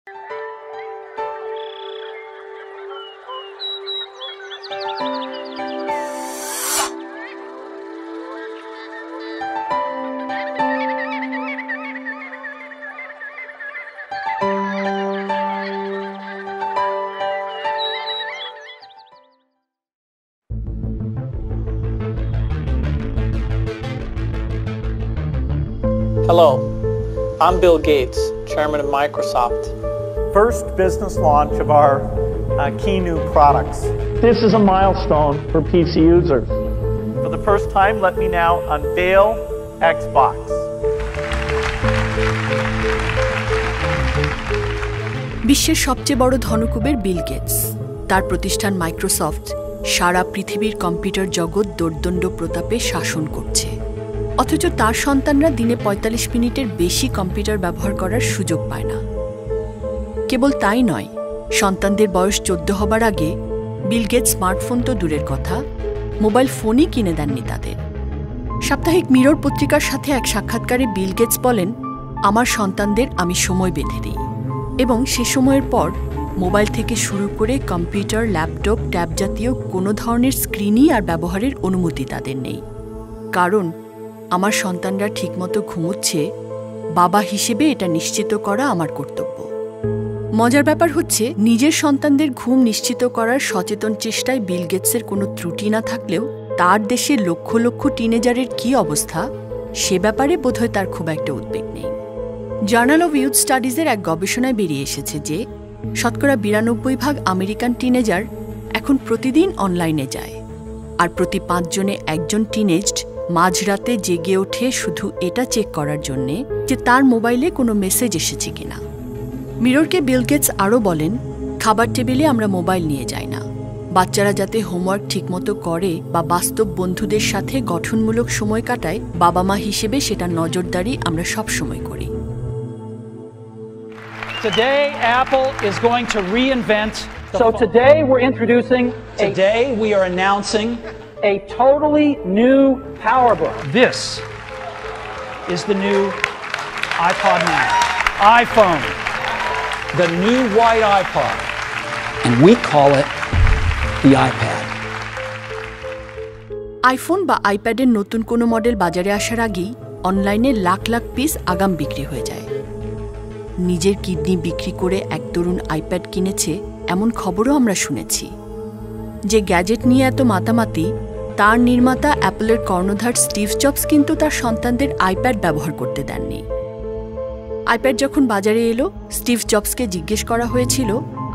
Hello, I'm Bill Gates, Chairman of Microsoft. First business launch of our key new products. This is a milestone for PC users. For the first time, let me now unveil Xbox. বিশ্বের সবচেয়ে বড় ধনকুবের Bill Gates, তার প্রতিষ্ঠান Microsoft সারা পৃথিবীর computer জগৎ দোর্দণ্ড প্রতাপে শাসন করছে। অথচ তার সন্তানরা দিনে ৪৫ মিনিটের বেশি কম্পিউটার ব্যবহার করার সুযোগ পায় না। কেবল তাই নয়, সন্তানদের বয়স ১৪ হবার আগে বিল গেটস স্মার্টফোন তো দূরের কথা, মোবাইল ফোনই কিনে দেননি তাদের। সাপ্তাহিক মিরর পত্রিকার সাথে এক সাক্ষাৎকারে বিল গেটস বলেন, আমার সন্তানদের আমি সময় বেঁধে দিই এবং সে সময়ের পর মোবাইল থেকে শুরু করে কম্পিউটার, ল্যাপটপ, ট্যাব জাতীয় কোনো ধরনের স্ক্রিনই আর ব্যবহারের অনুমতি তাদের নেই। কারণ আমার সন্তানরা ঠিকমতো ঘুমোচ্ছে, বাবা হিসেবে এটা নিশ্চিত করা আমার কর্তব্য। মজার ব্যাপার হচ্ছে, নিজের সন্তানদের ঘুম নিশ্চিত করার সচেতন চেষ্টায় বিল গেটসের কোনো ত্রুটি না থাকলেও তার দেশে লক্ষ লক্ষ টিনেজারের কী অবস্থা সে ব্যাপারে বোধহয় তার খুব একটা উদ্বেগ নেই। জার্নাল অব ইউথ স্টাডিজের এক গবেষণায় বেরিয়ে এসেছে যে শতকরা ৯২% আমেরিকান টিনেজার এখন প্রতিদিন অনলাইনে যায়, আর প্রতি ৫ জনে একজন টিনেজড মাঝরাতে জেগে ওঠে শুধু এটা চেক করার জন্যে যে তার মোবাইলে কোনো মেসেজ এসেছে কিনা। মিররকে বিল গেটস আরও বলেন, খাবার টেবিলে আমরা মোবাইল নিয়ে যাই না। বাচ্চারা যাতে হোমওয়ার্ক ঠিকমতো করে বা বাস্তব বন্ধুদের সাথে গঠনমূলক সময় কাটায়, বাবা মা হিসেবে সেটা নজরদারি আমরা সব সময় করি। Today, Apple is going to reinvent the So phone. today we're introducing Today, we are announcing a totally new PowerBook. this is the new iPod Nano, iPhone, the new white iPod, and we call it the iPad. IPhone বা আইপ্যাডের নতুন কোনো model বাজারে আসার আগেই অনলাইনে lakh lakh piece আগাম বিক্রি হয়ে যায়। নিজের কিডনি বিক্রি করে এক তরুণ আইপ্যাড কিনেছে এমন খবরও আমরা শুনেছি। যে গ্যাজেট নিয়ে এত মাতামাতি, তার নির্মাতা অ্যাপলের কর্ণধার স্টিভ জবস কিন্তু তার সন্তানদের আইপ্যাড ব্যবহার করতে দেননি। আইপ্যাড যখন বাজারে এলো, স্টিভ জবসকে জিজ্ঞেস করা হয়েছিল,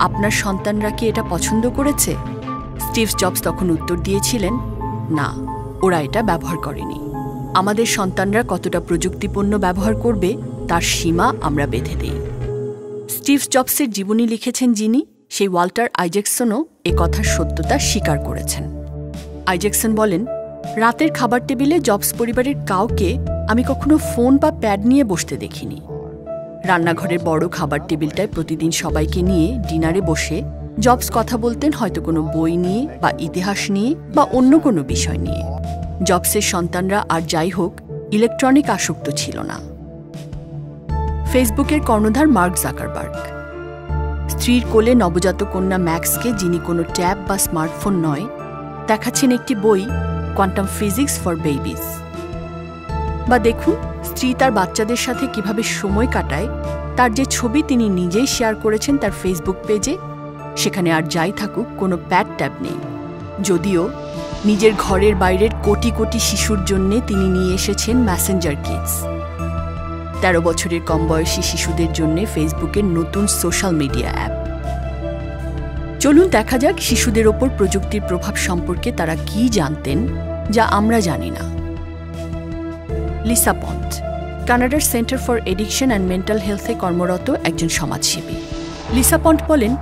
আপনার সন্তানরা কি এটা পছন্দ করেছে? স্টিভ জবস তখন উত্তর দিয়েছিলেন, না, ওরা এটা ব্যবহার করেনি। আমাদের সন্তানরা কতটা প্রযুক্তিপূর্ণ ব্যবহার করবে তার সীমা আমরা বেঁধে দিই। স্টিভ জবসের জীবনী লিখেছেন যিনি, সেই ওয়াল্টার আইজ্যাকসনও এ কথার সত্যতা স্বীকার করেছেন। আইজ্যাকসন বলেন, রাতের খাবার টেবিলে জবস পরিবারের কাউকে আমি কখনো ফোন বা প্যাড নিয়ে বসতে দেখিনি। রান্নাঘরের বড় খাবার টেবিলটায় প্রতিদিন সবাইকে নিয়ে ডিনারে বসে জবস কথা বলতেন হয়তো কোনো বই নিয়ে বা ইতিহাস নিয়ে বা অন্য কোনো বিষয় নিয়ে। জবসের সন্তানরা আর যাই হোক ইলেকট্রনিক আসক্ত ছিল না। ফেসবুকের কর্ণধার মার্ক জাকারবার্গ স্ত্রীর কোলে নবজাত কন্যা ম্যাক্সকে, যিনি কোনো ট্যাব বা স্মার্টফোন নয়, দেখাচ্ছেন একটি বই, কোয়ান্টাম ফিজিক্স ফর বেবিজ। বা দেখুন, স্ত্রী তার বাচ্চাদের সাথে কিভাবে সময় কাটায় তার যে ছবি তিনি নিজেই শেয়ার করেছেন তার ফেসবুক পেজে। সেখানে আর যাই থাকুক কোনো প্যাড ট্যাব নেই, যদিও নিজের ঘরের বাইরের কোটি কোটি শিশুর জন্যে তিনি নিয়ে এসেছেন মেসেঞ্জার কিডস, ১৩ বছরের কম বয়সী শিশুদের জন্য ফেসবুকের নতুন সোশ্যাল মিডিয়া অ্যাপ। চলুন দেখা যাক শিশুদের ওপর প্রযুক্তির প্রভাব সম্পর্কে তারা কি জানতেন যা আমরা জানি না। লিসা পন্ট কানাডার centre for addiction and mental হেলথে কর্মরত একজন সমাজসেবী। লিসা পন্ট বলেন,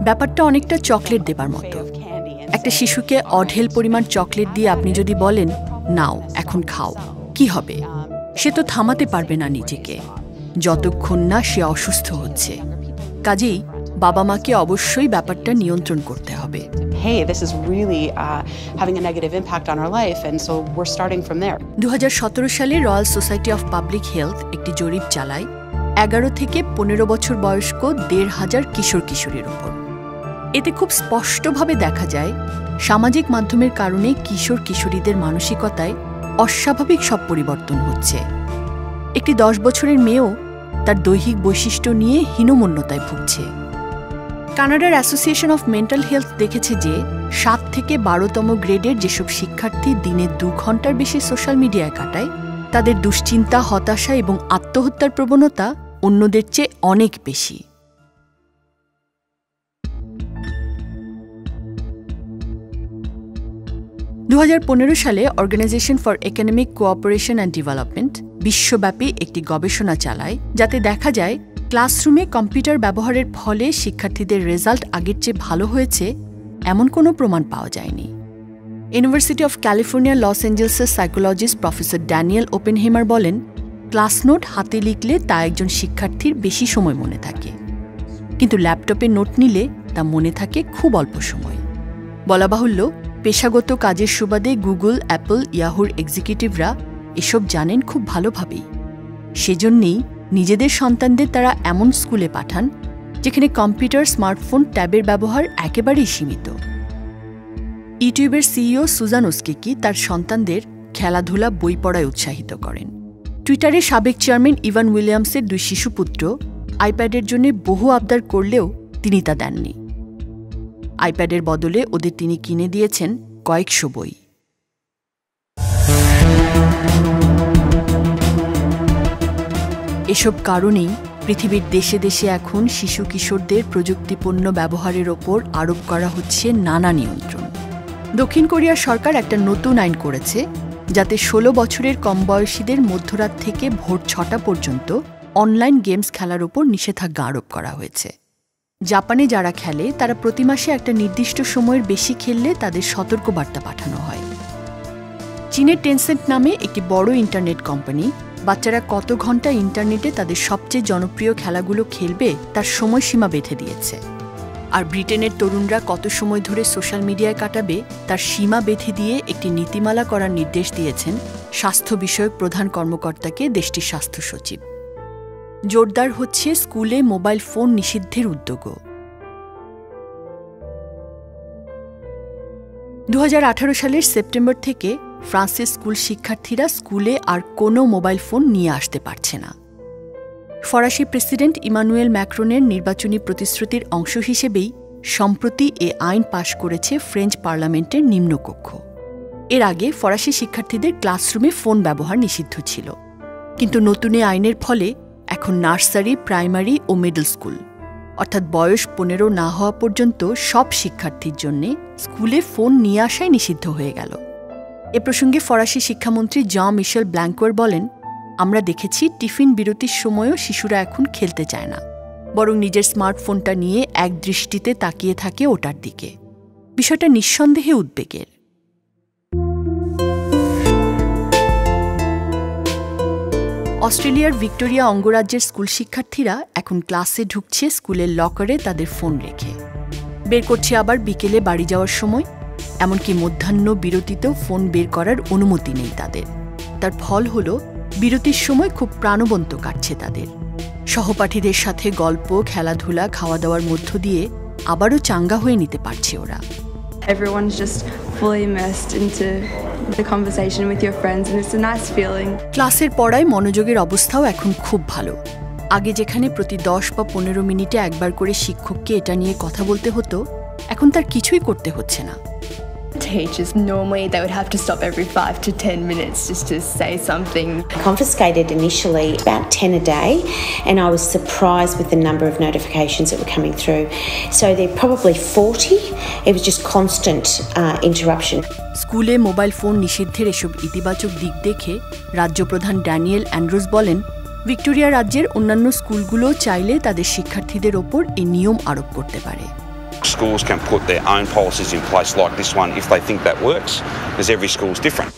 ব্যাপারটা অনেকটা চকলেট দেবার মতো। একটা শিশুকে অঢেল পরিমাণ চকলেট দিয়ে আপনি যদি বলেন, নাও এখন খাও, কি হবে? সে তো থামাতে পারবে না নিজেকে, যতক্ষণ না সে অসুস্থ হচ্ছে। কাজেই বাবা মাকে অবশ্যই ব্যাপারটা নিয়ন্ত্রণ করতে হবে। Hey, this is really having a negative impact on our life, and so we're starting from there. 2017 সালে royal society of public health একটি জরিপ চালায় 11 থেকে 15 বছর বয়স্ক 1,500 কিশোর কিশোরীর উপর। এতে খুব স্পষ্টভাবে দেখা যায় সামাজিক মাধ্যমের কারণে কিশোর কিশোরীদের মানসিকতায় অস্বাভাবিক সব পরিবর্তন হচ্ছে। একটি 10 বছরের মেয়েও তার দৈহিক বৈশিষ্ট্য নিয়ে হীনমন্যতায় ভুগছে। কানাডার অ্যাসোসিয়েশন অফ মেন্টাল হেলথ দেখেছে যে 7 থেকে 12তম গ্রেডের যেসব শিক্ষার্থী দিনে 2 ঘন্টার বেশি সোশ্যাল মিডিয়ায় কাটায়, তাদের দুশ্চিন্তা, হতাশা এবং আত্মহত্যার প্রবণতা অন্যদের চেয়ে অনেক বেশি। সালে organisation for economic cooperation and development বিশ্বব্যাপী একটি গবেষণা চালায়, যাতে দেখা যায় ক্লাসরুমে কম্পিউটার ব্যবহারের ফলে শিক্ষার্থীদের রেজাল্ট আগের চেয়ে ভালো হয়েছে এমন কোনো প্রমাণ পাওয়া যায়নি। ইউনিভার্সিটি অফ ক্যালিফোর্নিয়া লস অ্যাঞ্জেলসের সাইকোলজিস্ট প্রফেসর ড্যানিয়েল ওপেনহেমার বলেন, ক্লাস নোট হাতে লিখলে তা একজন শিক্ষার্থীর বেশি সময় মনে থাকে, কিন্তু ল্যাপটপে নোট নিলে তা মনে থাকে খুব অল্প সময়। বলা বাহুল্য, পেশাগত কাজের সুবাদে গুগল, অ্যাপল, ইয়াহুর এক্সিকিউটিভরা এসব জানেন খুব ভালোভাবেই। সেজন্যেই নিজেদের সন্তানদের তারা এমন স্কুলে পাঠান যেখানে কম্পিউটার, স্মার্টফোন, ট্যাবের ব্যবহার একেবারেই সীমিত। ইউটিউবের সিইও সুজান ওস্কিকি তার সন্তানদের খেলাধুলা, বই পড়ায় উৎসাহিত করেন। টুইটারের সাবেক চেয়ারম্যান ইভান উইলিয়ামসের 2 শিশুপুত্র আইপ্যাডের জন্য বহু আবদার করলেও তিনি তা দেননি। আইপ্যাডের বদলে ওদের তিনি কিনে দিয়েছেন কয়েকশো বই। এসব কারণেই পৃথিবীর দেশে দেশে এখন শিশু কিশোরদের প্রযুক্তিপণ্য ব্যবহারের ওপর আরোপ করা হচ্ছে নানা নিয়ন্ত্রণ। দক্ষিণ কোরিয়ার সরকার একটা নতুন আইন করেছে, যাতে 16 বছরের কম বয়সীদের মধ্যরাত থেকে ভোর 6টা পর্যন্ত অনলাইন গেমস খেলার ওপর নিষেধাজ্ঞা আরোপ করা হয়েছে। জাপানে যারা খেলে তারা প্রতি মাসে একটা নির্দিষ্ট সময়ের বেশি খেললে তাদের সতর্কবার্তা পাঠানো হয়। চীনের টেনসেন্ট নামে একটি বড় ইন্টারনেট কোম্পানি বাচ্চারা কত ঘন্টা ইন্টারনেটে তাদের সবচেয়ে জনপ্রিয় খেলাগুলো খেলবে তার সময়সীমা বেঁধে দিয়েছে। আর ব্রিটেনের তরুণরা কত সময় ধরে সোশ্যাল মিডিয়ায় কাটাবে তার সীমা বেঁধে দিয়ে একটি নীতিমালা করার নির্দেশ দিয়েছেন স্বাস্থ্য বিষয়ক প্রধান কর্মকর্তাকে দেশটির স্বাস্থ্য সচিব। জোরদার হচ্ছে স্কুলে মোবাইল ফোন নিষিদ্ধের উদ্যোগও। 2018 সালের সেপ্টেম্বর থেকে ফ্রান্সের স্কুল শিক্ষার্থীরা স্কুলে আর কোনো মোবাইল ফোন নিয়ে আসতে পারছে না। ফরাসি প্রেসিডেন্ট ইমানুয়েল ম্যাক্রনের নির্বাচনী প্রতিশ্রুতির অংশ হিসেবেই সম্প্রতি এ আইন পাশ করেছে ফ্রেঞ্চ পার্লামেন্টের নিম্নকক্ষ। এর আগে ফরাসি শিক্ষার্থীদের ক্লাসরুমে ফোন ব্যবহার নিষিদ্ধ ছিল, কিন্তু নতুন এ আইনের ফলে এখন নার্সারি, প্রাইমারি ও মিডল স্কুল অর্থাৎ বয়স 15 না হওয়া পর্যন্ত সব শিক্ষার্থীর জন্য স্কুলে ফোন নিয়ে আসাই নিষিদ্ধ হয়ে গেল। এ প্রসঙ্গে ফরাসি শিক্ষামন্ত্রী জন মিশেল ব্ল্যাঙ্কোয়ার বলেন, আমরা দেখেছি টিফিন বিরতির সময়ও শিশুরা এখন খেলতে চায় না, বরং নিজের স্মার্টফোনটা নিয়ে একদৃষ্টিতে তাকিয়ে থাকে ওটার দিকে। বিষয়টা নিঃসন্দেহে উদ্বেগের। অস্ট্রেলিয়ার ভিক্টোরিয়া অঙ্গরাজ্যের স্কুল শিক্ষার্থীরা এখন ক্লাসে ঢুকছে স্কুলের লকারে তাদের ফোন রেখে, বের করছে আবার বিকেলে বাড়ি যাওয়ার সময়। এমনকি মধ্যাহ্ন বিরতিতেও ফোন বের করার অনুমতি নেই তাদের। তার ফল হল বিরতির সময় খুব প্রাণবন্ত কাটছে তাদের। সহপাঠীদের সাথে গল্প, খেলাধুলা, খাওয়া দাওয়ার মধ্য দিয়ে আবারও চাঙ্গা হয়ে নিতে পারছে ওরা। Everyone's just fully immersed into the conversation with your friends and it's a nice feeling. ক্লাসের পড়ায় মনোযোগের অবস্থাও এখন খুব ভালো। আগে যেখানে প্রতি 10 বা 15 মিনিটে একবার করে শিক্ষককে এটা নিয়ে কথা বলতে হতো, এখন তার কিছুই করতে হচ্ছে না। Teachers normally they would have to stop every 5 to 10 minutes just to say something. Confiscated initially about 10 a day, and I was surprised with the number of notifications that were coming through. So they're probably 40. It was just constant interruption. স্কুলে mobile phone নিষিদ্ধের এসব ইতিবাচক দিক দেখে রাজ্যপ্রধান Daniel Andrews বলেন, Victoria রাজ্যের অন্যান্য স্কুলগুলো চাইলে তাদের শিক্ষার্থীদের ওপর এই নিয়ম আরোপ করতে পারে। Schools can put their own policies in place like this one if they think that works, because every school is different.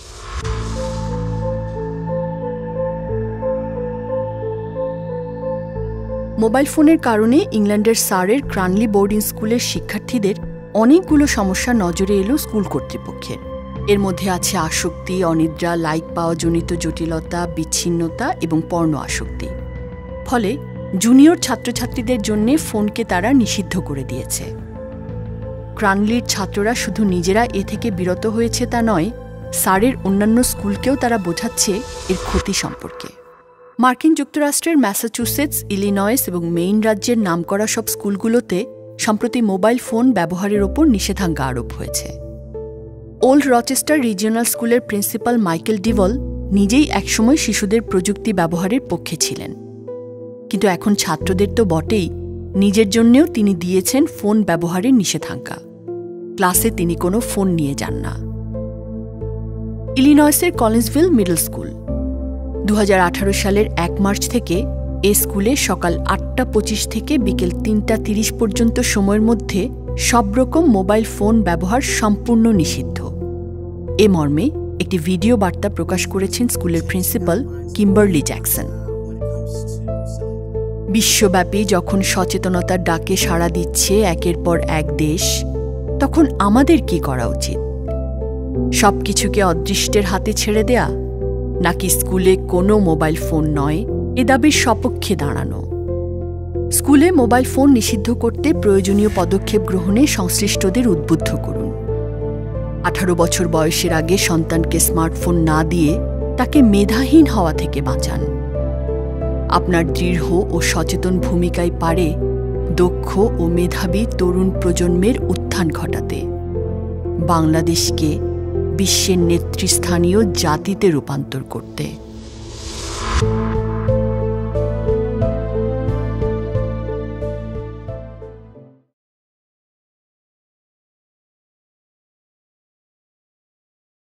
Mobile ফোনের কারণে ইংল্যান্ডের সারের ক্রানলি বোর্ডিং স্কুলের শিক্ষার্থীদের অনেকগুলো সমস্যা নজরে এলো স্কুল কর্তৃপক্ষের। এর মধ্যে আছে আসক্তি, অনিদ্রা, লাইক পাওয়া জনিত জটিলতা, বিচ্ছিন্নতা এবং পর্ণ আসক্তি। ফলে জুনিয়র ছাত্রছাত্রীদের জন্য ফোনকে তারা নিষিদ্ধ করে দিয়েছে। ক্রানলির ছাত্ররা শুধু নিজেরা এ থেকে বিরত হয়েছে তা নয়, সারের অন্যান্য স্কুলকেও তারা বোঝাচ্ছে এর ক্ষতি সম্পর্কে। মার্কিন যুক্তরাষ্ট্রের ম্যাসাচুসেটস, ইলিনয়েস এবং মেইন রাজ্যের নামকরা সব স্কুলগুলোতে সম্প্রতি মোবাইল ফোন ব্যবহারের ওপর নিষেধাজ্ঞা আরোপ হয়েছে। ওল্ড রচেস্টার রিজিওনাল স্কুলের প্রিন্সিপাল মাইকেল ডিভল নিজেই একসময় শিশুদের প্রযুক্তি ব্যবহারের পক্ষে ছিলেন, কিন্তু এখন ছাত্রদের তো বটেই, নিজের জন্যেও তিনি দিয়েছেন ফোন ব্যবহারের নিষেধাজ্ঞা। ক্লাসে তিনি কোনো ফোন নিয়ে যান না। ইলিনয়েসের কলিন্সভিল মিডল স্কুল 2018 সালের 1 মার্চ থেকে এ স্কুলে সকাল 8:25 থেকে বিকেল 3:30 পর্যন্ত সময়ের মধ্যে সব রকম মোবাইল ফোন ব্যবহার সম্পূর্ণ নিষিদ্ধ। এ মর্মে একটি ভিডিও বার্তা প্রকাশ করেছেন স্কুলের প্রিন্সিপাল কিম্বারলি জ্যাকসন। বিশ্বব্যাপী যখন সচেতনতার ডাকে সাড়া দিচ্ছে একের পর এক দেশ, তখন আমাদের কি করা উচিত? সবকিছুকে অদৃষ্টের হাতে ছেড়ে দেয়া, নাকি স্কুলে কোনো মোবাইল ফোন নয় এ দাবির সপক্ষে দাঁড়ানো? স্কুলে মোবাইল ফোন নিষিদ্ধ করতে প্রয়োজনীয় পদক্ষেপ গ্রহণে সংশ্লিষ্টদের উদ্বুদ্ধ করুন। 18 বছর বয়সের আগে সন্তানকে স্মার্টফোন না দিয়ে তাকে মেধাহীন হওয়া থেকে বাঁচান। আপনার দৃঢ় ও সচেতন ভূমিকায় পারে দক্ষ ও মেধাবী তরুণ প্রজন্মের উত্থান ঘটাতে, বাংলাদেশকে বিশ্বের নেতৃস্থানীয় জাতিতে রূপান্তর করতে।